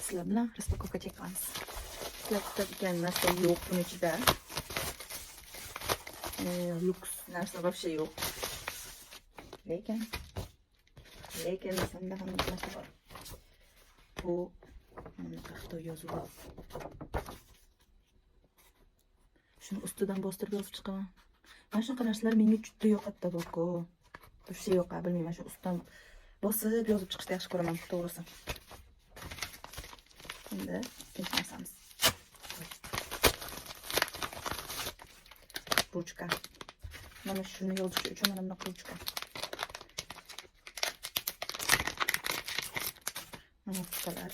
sizlar bilan распаковка qilamiz. Sizlar kutadigan narsa yo'q buni ichida. Luks narsa вообще yo'q. Lekin desam-da hamma narsa bor. Bu Xitoy yozuvi. Shuni ustidan bostirib yozib chiqaman. Mana shunaqa narsalar menga juda yoqadi bor-ku. Bir şey yo'q, bilmayman, shu ustidan bosib yozib chiqishni yaxshi ko'raman, to'g'risi. Endi ikkinchi narsamiz. Ruchka. Mana shuni yozish uchun mana bunday ruchka. Mana ruchkalar.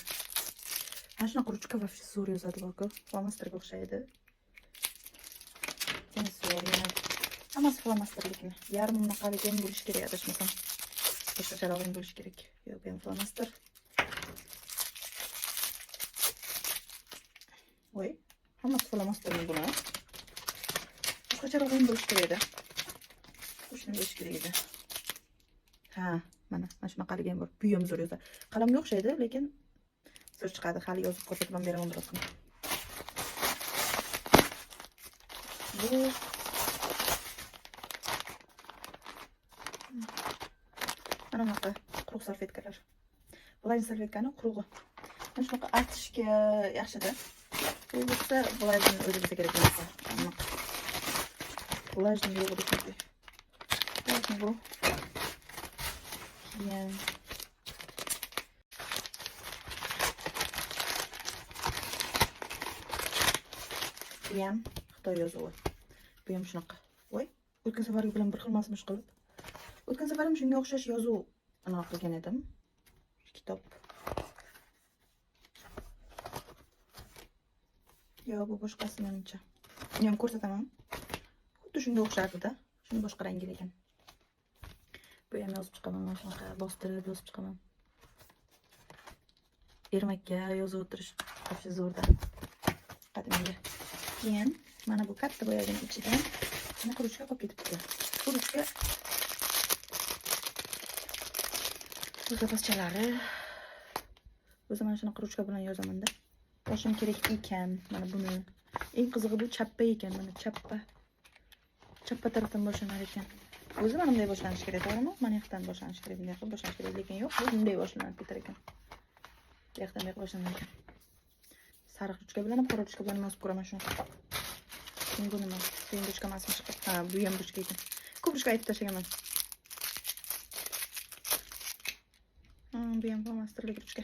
Mana shunaqa ruchka вообще zo'r yozadi bor-ku. Flomasterga o'xshaydi. Sensoriya. Hammasi flomasterlikmi? Yarim bunaqaligim bo'lishi kerak adashmasam. Boshqacharoq bo'lishi kerak. Yo'q, bu ham flomaster. Voy, hammasi flomastermi buni? Boshqacharoq bo'lishi kerak edi. Shuni bo'lishi kerak edi. Ha, mana shunaqaligim bor. Bu ham zo'r yozadi. Qalamga o'xshaydi, lekin zo'r chiqadi. Hali yozib ko'rsatib beraman birozdan. Bu mana bunaqa quruq salfetkalar. Vlajin salfetkani qurug'i. Mana shunaqa artishga yaxshi-da. Bu bo'lsa vlajin o'zi bizga kerak emas. Vlajin yo'q deb. Vlajin bu. Keyin ham Xitoy yozuvi. Bu ham shunaqa. Voy, o'tgan safargi bilan bir xilmasmish qilib. O'tgan safar ham shunga o'xshash yozuv aniq qilgan edim. Kitob. Yo, bu boshqasi menimcha. Buni ham ko'rsataman. Xuddi shunga o'xshardi-da. Shuni boshqa rangi ekan. Bu ham yozib chiqaman, mana shunaqa bostirib yozib chiqaman. Ermakka yozib o'tirish вообще zo'rda. Qadimiga. Keyin mana bu katta boyagini ichidan bunaqa ruchka qolib ketibdi. Bu ruchka bu zapaschalari. O'zi mana shunaqa ruchka bilan yozaman-da. Boshim kerak ekan mana buni. Eng qizig'i bu chappa ekan, mana chappa. Chappa tarafdan boshlanar ekan. O'zi mana bunday boshlanish kerak, to'g'rimi? Mana yoqdan boshlanish kerak, bunday qilib boshlanish kerak, lekin yo'q, bu bunday boshlanib ketar ekan. Bu yoqdan bunday boshlanar ekan. Sariq ruchka bilan ham qora ruchka bilan yozib ko'raman shuni. Bu nima? Bu ham ruchka emasmish. Ha, bu ham ruchka ekan. Ko'p ruchka aytib tashlaganman. Bu ham flomasterlik ruchka.